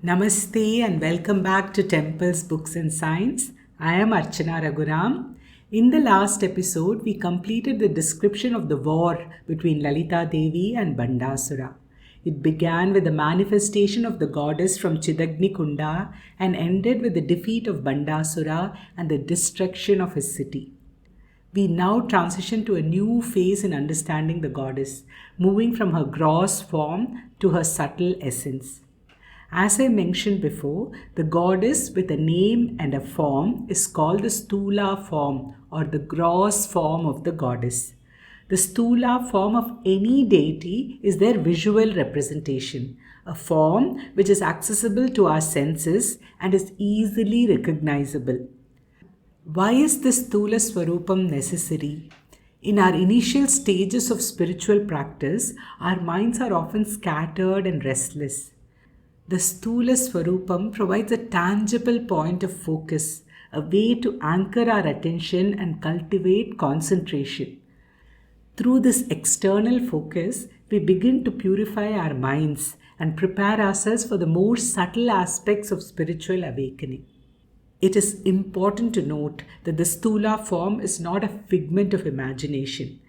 Namaste and welcome back to Temples, Books and Science. I am Archana Raghuram. In the last episode, we completed the description of the war between Lalita Devi and Bandasura. It began with the manifestation of the goddess from Chidagni Kunda and ended with the defeat of Bandasura and the destruction of his city. We now transition to a new phase in understanding the goddess, moving from her gross form to her subtle essence. As I mentioned before, the goddess with a name and a form is called the Stula form or the gross form of the goddess. The Stula form of any deity is their visual representation, a form which is accessible to our senses and is easily recognizable. Why is this Stula Swaroopam necessary? In our initial stages of spiritual practice, our minds are often scattered and restless. The Stula Swaroopam provides a tangible point of focus, a way to anchor our attention and cultivate concentration. Through this external focus, we begin to purify our minds and prepare ourselves for the more subtle aspects of spiritual awakening. It is important to note that the Stula form is not a figment of imagination.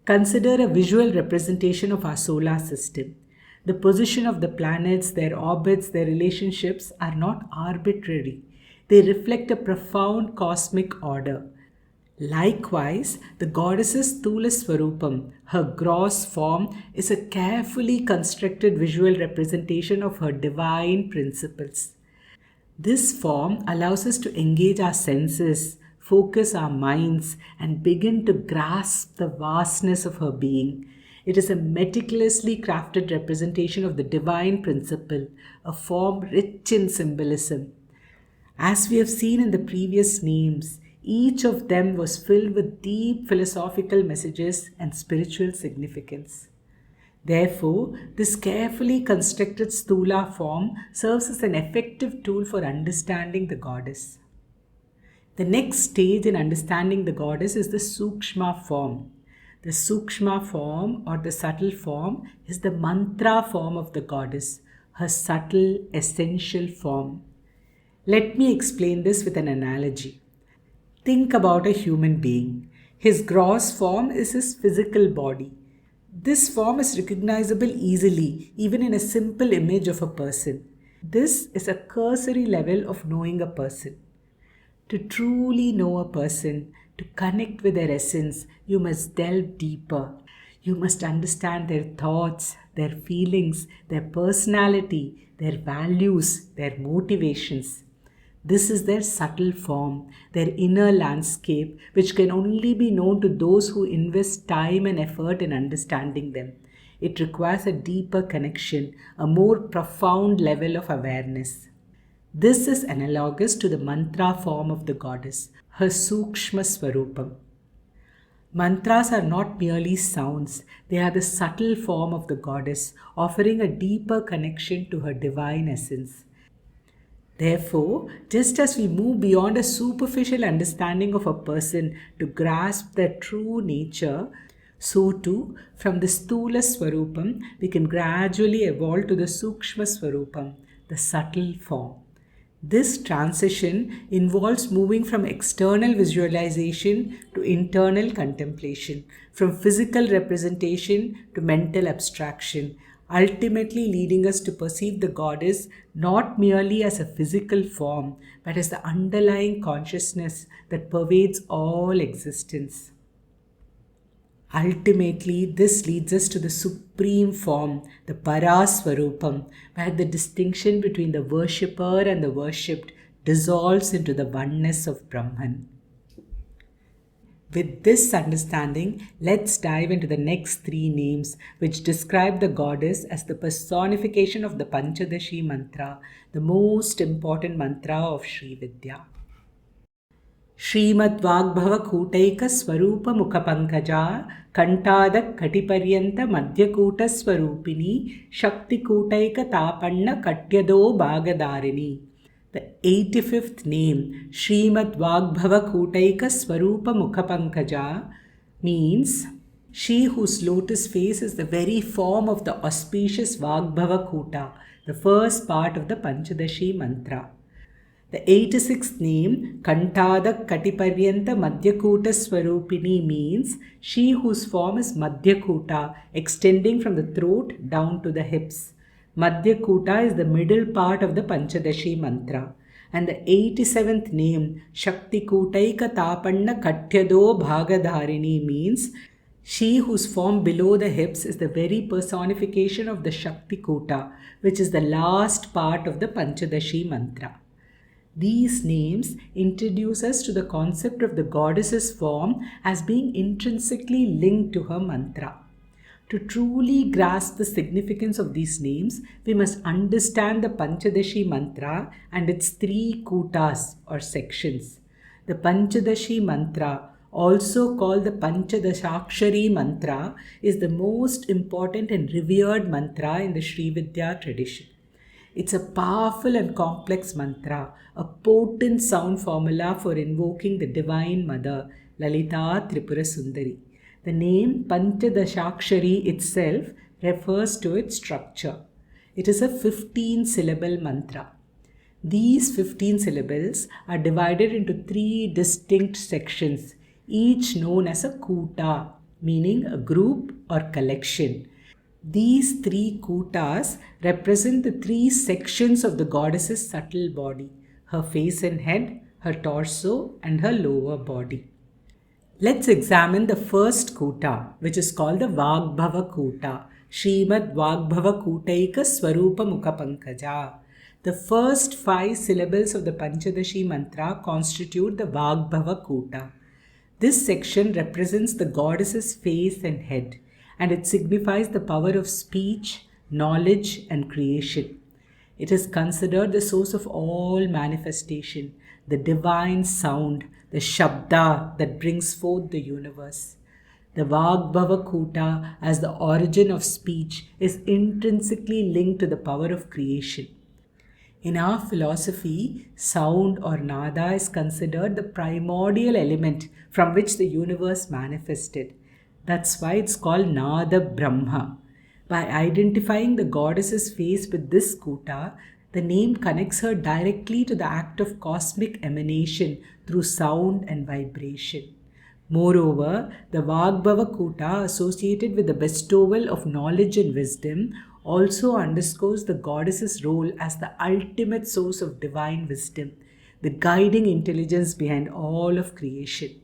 Consider a visual representation of our solar system. The position of the planets, their orbits, their relationships are not arbitrary. They reflect a profound cosmic order. Likewise, the goddess's Stula Swaroopam, her gross form, is a carefully constructed visual representation of her divine principles. This form allows us to engage our senses, focus our minds, and begin to grasp the vastness of her being. It is a meticulously crafted representation of the divine principle, a form rich in symbolism. As we have seen in the previous names, each of them was filled with deep philosophical messages and spiritual significance. Therefore, this carefully constructed Stula form serves as an effective tool for understanding the goddess. The next stage in understanding the goddess is the Sukshma form. The Sukshma form or the subtle form is the mantra form of the goddess, her subtle, essential form. Let me explain this with an analogy. Think about a human being. His gross form is his physical body. This form is recognizable easily, even in a simple image of a person. This is a cursory level of knowing a person. To truly know a person, to connect with their essence, you must delve deeper. You must understand their thoughts, their feelings, their personality, their values, their motivations. This is their subtle form, their inner landscape, which can only be known to those who invest time and effort in understanding them. It requires a deeper connection, a more profound level of awareness. This is analogous to the mantra form of the goddess, her Sukshma Swaroopam. Mantras are not merely sounds, they are the subtle form of the goddess, offering a deeper connection to her divine essence. Therefore, just as we move beyond a superficial understanding of a person to grasp their true nature, so too, from the Stula Swaroopam, we can gradually evolve to the Sukshma Swaroopam, the subtle form. This transition involves moving from external visualization to internal contemplation, from physical representation to mental abstraction, ultimately leading us to perceive the goddess not merely as a physical form, but as the underlying consciousness that pervades all existence. Ultimately, this leads us to the supreme form, the Paraswarupam, where the distinction between the worshipper and the worshipped dissolves into the oneness of Brahman. With this understanding, let's dive into the next three names, which describe the goddess as the personification of the Panchadashi mantra, the most important mantra of Sri Vidya. Srimad Vagbhava Kuta swarupa mukha pankaja Kantatha paryantha Madhya Kuta swaroopini Shakti Kutaika tapanna katyado bhagadarini. The 85th name, Srimad Vagbhava Kuta swarupa mukha pankaja, means she whose lotus face is the very form of the auspicious Vagbhava Kuta, the first part of the Panchadashi mantra. The 86th name, Kantatha paryantha Madhya Kuta swaroopini, means she whose form is Madhya Kuta, extending from the throat down to the hips. Madhya Kuta is the middle part of the Panchadashi mantra. And the 87th name, Shakti Kutaika Tapanna Katyado Bhagadharini, means she whose form below the hips is the very personification of the Shakti Kuta, which is the last part of the Panchadashi mantra. These names introduce us to the concept of the goddess's form as being intrinsically linked to her mantra. To truly grasp the significance of these names, we must understand the Panchadashi mantra and its 3 kutas or sections. The Panchadashi mantra, also called the Panchadashakshari mantra, is the most important and revered mantra in the Sri Vidya tradition. It's a powerful and complex mantra, a potent sound formula for invoking the Divine Mother, Lalita Tripura Sundari. The name Panchadashakshari itself refers to its structure. It is a 15-syllable mantra. These 15 syllables are divided into 3 distinct sections, each known as a kuta, meaning a group or collection. These 3 kutas represent the 3 sections of the goddess's subtle body, her face and head, her torso, and her lower body. Let's examine the first kuta, which is called the Vagbhava Kuta, Srimad Vagbhava Kuta swaroopa mukha pankaja. The first 5 syllables of the Panchadashi mantra constitute the Vagbhava Kuta. This section represents the goddess's face and head, and it signifies the power of speech, knowledge, and creation. It is considered the source of all manifestation, the divine sound, the Shabda that brings forth the universe. The Vagbhava Kuta, as the origin of speech, is intrinsically linked to the power of creation. In our philosophy, sound or nada is considered the primordial element from which the universe manifested. That's why it's called Nada Brahma. By identifying the goddess's face with this kuta, the name connects her directly to the act of cosmic emanation through sound and vibration. Moreover, the Vagbhava Kuta, associated with the bestowal of knowledge and wisdom, also underscores the goddess's role as the ultimate source of divine wisdom, the guiding intelligence behind all of creation.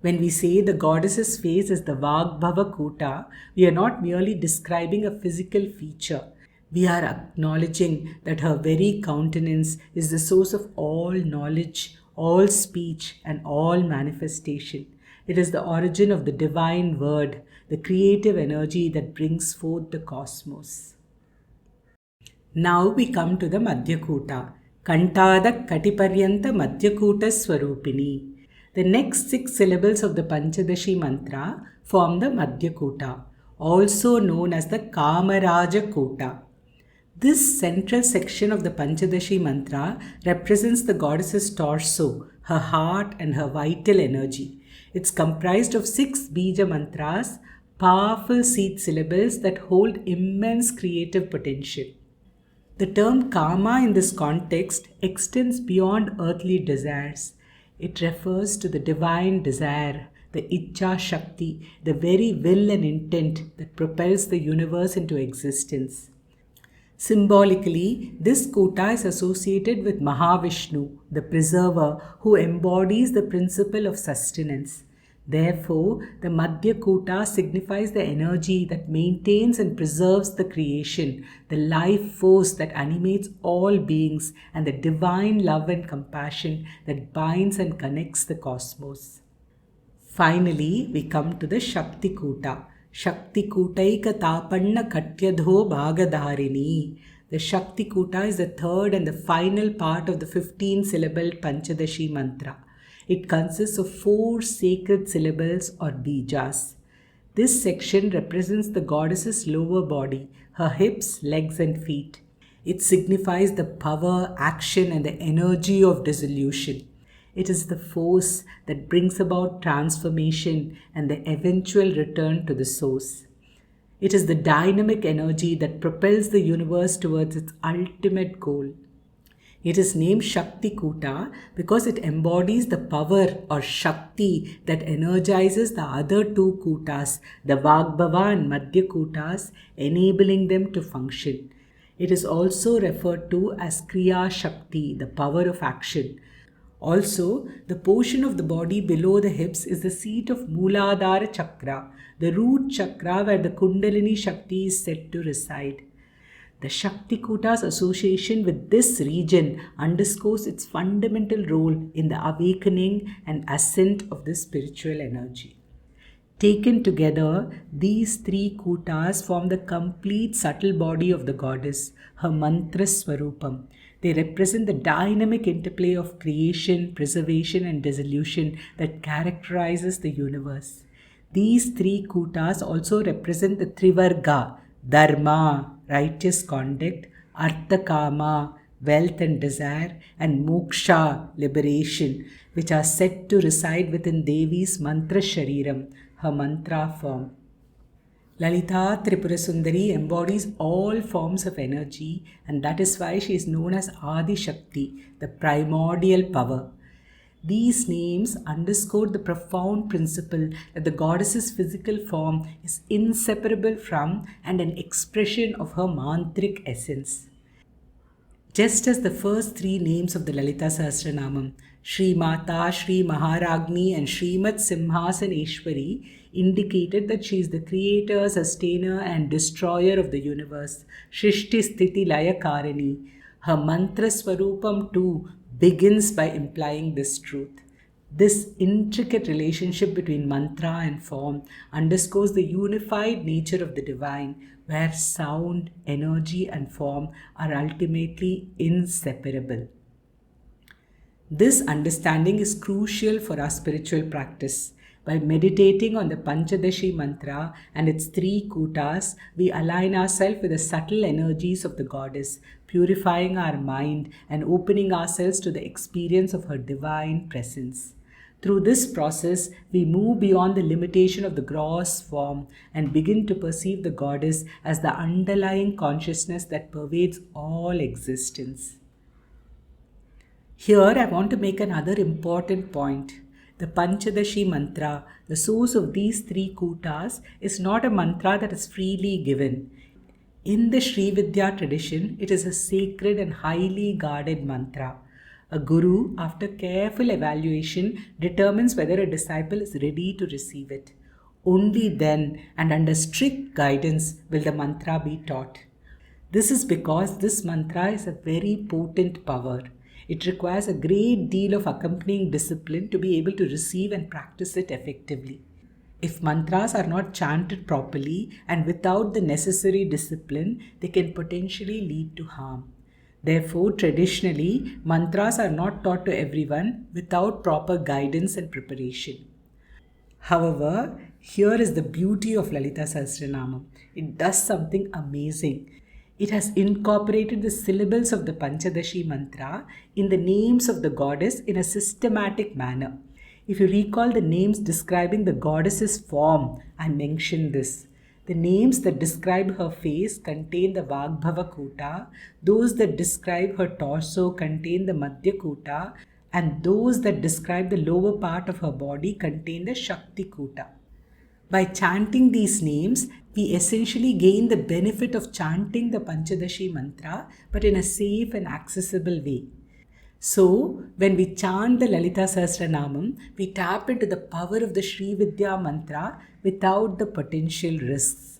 When we say the goddess's face is the Vagbhava Kuta, we are not merely describing a physical feature. We are acknowledging that her very countenance is the source of all knowledge, all speech, and all manifestation. It is the origin of the divine word, the creative energy that brings forth the cosmos. Now we come to the Madhya Kuta, Kantatha paryantha Madhya Kuta swaroopini. The next 6 syllables of the Panchadashi mantra form the Madhya Kuta, also known as the Kamaraja Kuta. This central section of the Panchadashi mantra represents the goddess's torso, her heart, and her vital energy. It's comprised of 6 bija mantras, powerful seed syllables that hold immense creative potential. The term Kama in this context extends beyond earthly desires. It refers to the divine desire, the Ichcha Shakti, the very will and intent that propels the universe into existence. Symbolically, this kuta is associated with Mahavishnu, the preserver, who embodies the principle of sustenance. Therefore, the Madhya Kuta signifies the energy that maintains and preserves the creation, the life force that animates all beings, and the divine love and compassion that binds and connects the cosmos. Finally, we come to the Shakti Kuta. Shakti Kutaika Tapanna Katyadho Bhagadharini. The Shakti Kuta is the third and the final part of the 15-syllable Panchadashi mantra. It consists of 4 sacred syllables or bijas. This section represents the goddess's lower body, her hips, legs, and feet. It signifies the power, action, and the energy of dissolution. It is the force that brings about transformation and the eventual return to the source. It is the dynamic energy that propels the universe towards its ultimate goal. It is named Shakti Kuta because it embodies the power or Shakti that energizes the other two Kutas, the Vagbhava and Madhya Kutas, enabling them to function. It is also referred to as Kriya Shakti, the power of action. Also, the portion of the body below the hips is the seat of Mooladhara Chakra, the root chakra where the Kundalini Shakti is said to reside. The Shakti Kuta's association with this region underscores its fundamental role in the awakening and ascent of this spiritual energy. Taken together, these three kutas form the complete subtle body of the goddess, her mantra swaroopam. They represent the dynamic interplay of creation, preservation, and dissolution that characterizes the universe. These three kutas also represent the Trivarga, Dharma, righteous conduct, Artha-kama, wealth and desire, and Moksha, liberation, which are said to reside within Devi's mantra shariram, her mantra form. Lalita Tripura Sundari embodies all forms of energy, and that is why she is known as Adi Shakti, the primordial power. These names underscore the profound principle that the goddess's physical form is inseparable from and an expression of her mantric essence. Just as the first three names of the Lalita Sahasranamam, Shri Mata, Shri Maharagni, and Srimad Simhasaneshwari, indicated that she is the creator, sustainer, and destroyer of the universe, Shrishti Sthiti Laya Karani. Her mantra Swaroopam too begins by implying this truth. This intricate relationship between mantra and form underscores the unified nature of the divine, where sound, energy, and form are ultimately inseparable. This understanding is crucial for our spiritual practice. By meditating on the Panchadashi mantra and its three kutas, we align ourselves with the subtle energies of the goddess, purifying our mind and opening ourselves to the experience of her divine presence. Through this process, we move beyond the limitation of the gross form and begin to perceive the goddess as the underlying consciousness that pervades all existence. Here, I want to make another important point. The Panchadashi mantra, the source of these three kutas, is not a mantra that is freely given. In the Sri Vidya tradition, it is a sacred and highly guarded mantra. A guru, after careful evaluation, determines whether a disciple is ready to receive it. Only then and under strict guidance will the mantra be taught. This is because this mantra is a very potent power. It requires a great deal of accompanying discipline to be able to receive and practice it effectively. If mantras are not chanted properly and without the necessary discipline, they can potentially lead to harm. Therefore, traditionally, mantras are not taught to everyone without proper guidance and preparation. However, here is the beauty of Lalita Sahasranamam. It does something amazing. It has incorporated the syllables of the Panchadashi mantra in the names of the goddess in a systematic manner. If you recall the names describing the goddess's form, I mentioned this. The names that describe her face contain the Vagbhava Kuta, those that describe her torso contain the Madhya Kuta, and those that describe the lower part of her body contain the Shakti Kuta. By chanting these names, we essentially gain the benefit of chanting the Panchadashi mantra, but in a safe and accessible way. So, when we chant the Lalita Sahasranamam, we tap into the power of the Sri Vidya mantra without the potential risks.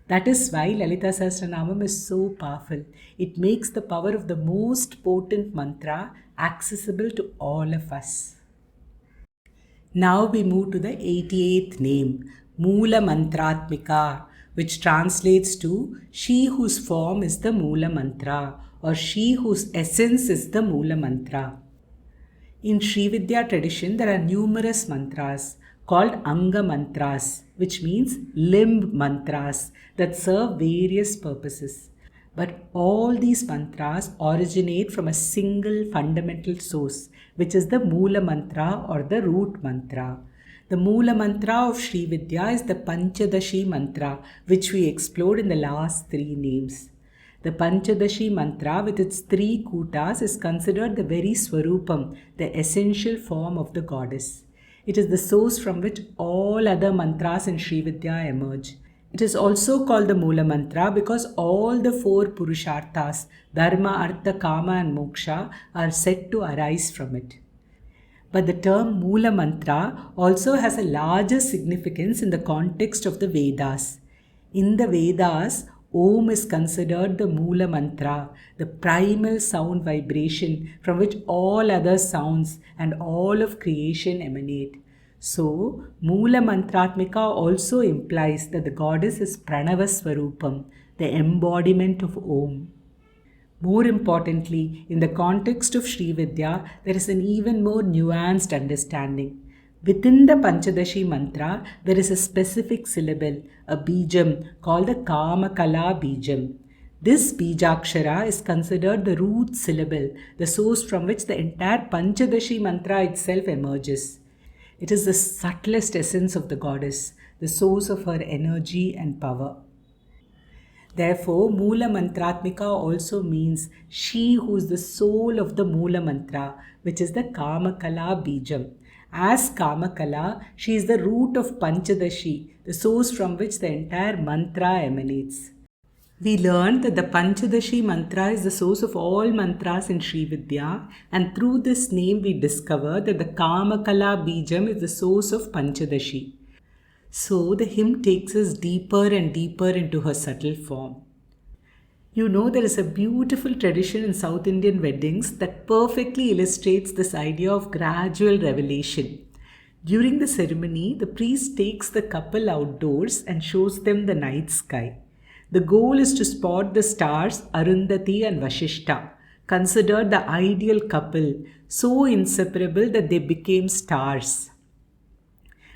That is why Lalita Sahasranamam is so powerful. It makes the power of the most potent mantra accessible to all of us. Now we move to the 88th name, Moola Mantratmika, which translates to she whose form is the Moola Mantra, or she whose essence is the Moola Mantra. In Sri Vidya tradition, there are numerous mantras called Anga Mantras, which means limb mantras that serve various purposes. But all these mantras originate from a single fundamental source, which is the Moola Mantra or the root mantra. The Moola mantra of Sri Vidya is the Panchadashi mantra, which we explored in the last three names. The Panchadashi mantra with its three kutas is considered the very swaroopam, the essential form of the goddess. It is the source from which all other mantras in Sri Vidya emerge. It is also called the Moola mantra because all the four Purusharthas, Dharma, Artha, Kama and Moksha, are said to arise from it. But the term Moola mantra also has a larger significance in the context of the Vedas. In the Vedas, Om is considered the Moola mantra, the primal sound vibration from which all other sounds and all of creation emanate. So, Moola Mantratmika also implies that the goddess is Pranava Swaroopam, the embodiment of Om. More importantly, in the context of Sri Vidya, there is an even more nuanced understanding. Within the Panchadashi mantra, there is a specific syllable, a bijam, called the Kamakala bijam. This bijakshara is considered the root syllable, the source from which the entire Panchadashi mantra itself emerges. It is the subtlest essence of the goddess, the source of her energy and power. Therefore, Moola Mantratmika also means she who is the soul of the Moola Mantra, which is the Kamakala Bijam. As Kamakala, she is the root of Panchadashi, the source from which the entire mantra emanates. We learned that the Panchadashi mantra is the source of all mantras in Sri Vidya, and through this name we discover that the Kamakala Bijam is the source of Panchadashi. So the hymn takes us deeper and deeper into her subtle form. You know, there is a beautiful tradition in South Indian weddings that perfectly illustrates this idea of gradual revelation. During the ceremony, the priest takes the couple outdoors and shows them the night sky. The goal is to spot the stars Arundhati and Vashishta, considered the ideal couple, so inseparable that they became stars.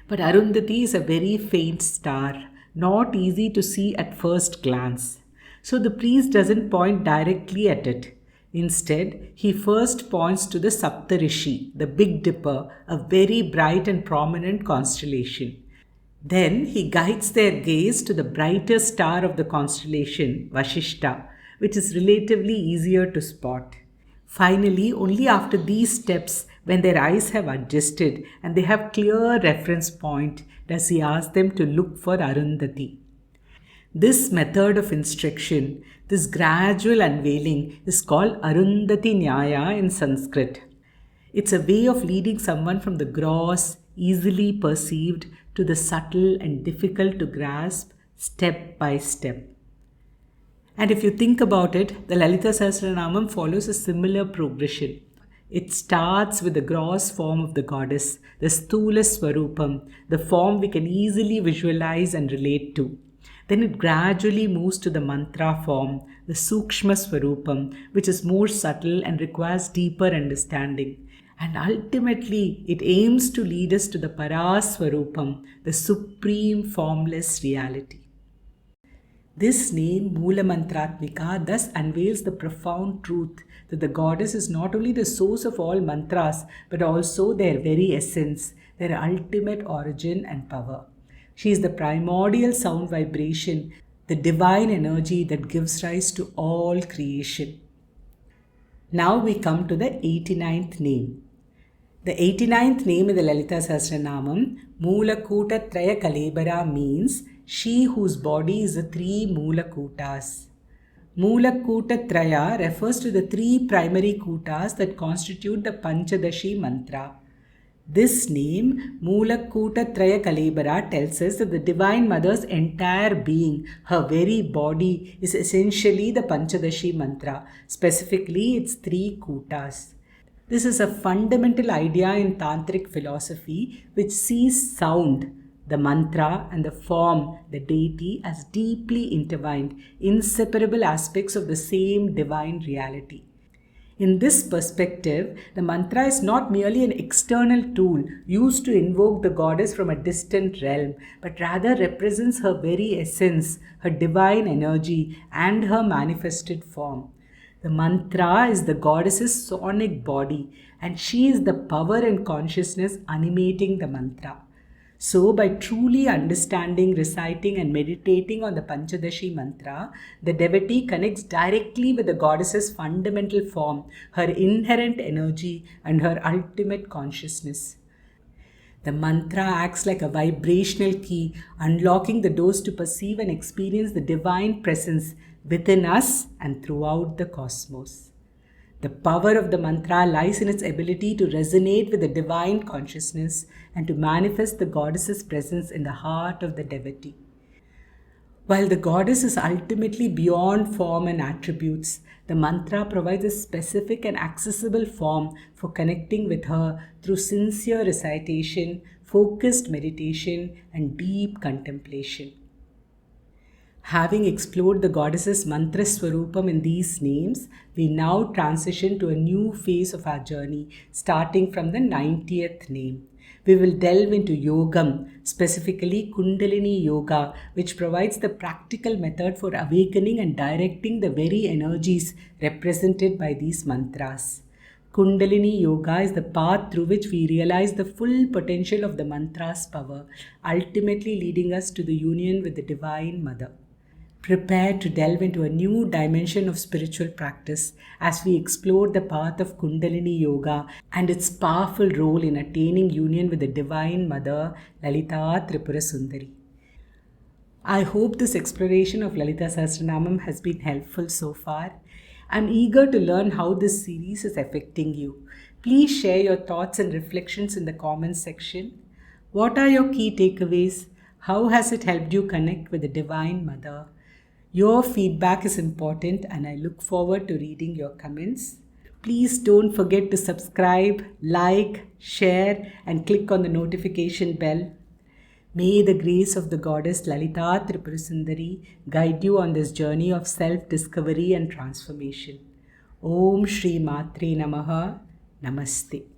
But Arundhati is a very faint star, not easy to see at first glance. So the priest doesn't point directly at it. Instead, he first points to the Saptarishi, the Big Dipper, a very bright and prominent constellation. Then he guides their gaze to the brighter star of the constellation, Vashishta, which is relatively easier to spot. Finally, only after these steps, when their eyes have adjusted and they have clear reference point, does he ask them to look for Arundhati. This method of instruction, this gradual unveiling, is called Arundhati Nyaya in Sanskrit. It's a way of leading someone from the gross, easily perceived, to the subtle and difficult to grasp, step by step. And if you think about it, the Lalita Sahasranamam follows a similar progression. It starts with the gross form of the goddess, the Sthula Swaroopam, the form we can easily visualize and relate to. Then it gradually moves to the mantra form, the Sukshma Swaroopam, which is more subtle and requires deeper understanding. And ultimately, it aims to lead us to the Paraswarupam, the supreme formless reality. This name, Moola Mantratmika, thus unveils the profound truth that the goddess is not only the source of all mantras, but also their very essence, their ultimate origin and power. She is the primordial sound vibration, the divine energy that gives rise to all creation. Now we come to the 89th name. The 89th name in the Lalita Sahasranamam, Moola Kuta Traya Kalebara, means she whose body is the three Moola Kutas. Moola Kuta Traya refers to the three primary kutas that constitute the Panchadashi mantra. This name, Moola Kuta Traya Kalebara, tells us that the Divine Mother's entire being, her very body, is essentially the Panchadashi mantra, specifically its three kutas. This is a fundamental idea in Tantric philosophy which sees sound, the mantra, and the form, the deity, as deeply intertwined, inseparable aspects of the same divine reality. In this perspective, the mantra is not merely an external tool used to invoke the goddess from a distant realm, but rather represents her very essence, her divine energy, and her manifested form. The mantra is the goddess's sonic body, and she is the power and consciousness animating the mantra. So, by truly understanding, reciting, and meditating on the Panchadashi mantra, the devotee connects directly with the goddess's fundamental form, her inherent energy, and her ultimate consciousness. The mantra acts like a vibrational key, unlocking the doors to perceive and experience the divine presence within us and throughout the cosmos. The power of the mantra lies in its ability to resonate with the divine consciousness and to manifest the goddess's presence in the heart of the devotee. While the goddess is ultimately beyond form and attributes, the mantra provides a specific and accessible form for connecting with her through sincere recitation, focused meditation, and deep contemplation. Having explored the goddess's mantra swaroopam in these names, we now transition to a new phase of our journey, starting from the 90th name. We will delve into yogam, specifically Kundalini Yoga, which provides the practical method for awakening and directing the very energies represented by these mantras. Kundalini Yoga is the path through which we realize the full potential of the mantra's power, ultimately leading us to the union with the Divine Mother. Prepare to delve into a new dimension of spiritual practice as we explore the path of Kundalini Yoga and its powerful role in attaining union with the Divine Mother, Lalita Tripura Sundari. I hope this exploration of Lalita Sahasranamam has been helpful so far. I'm eager to learn how this series is affecting you. Please share your thoughts and reflections in the comments section. What are your key takeaways? How has it helped you connect with the Divine Mother? Your feedback is important and I look forward to reading your comments. Please don't forget to subscribe, like, share, and click on the notification bell. May the grace of the goddess Lalita Tripura Sundari guide you on this journey of self-discovery and transformation. Om Shri Matre Namaha. Namaste.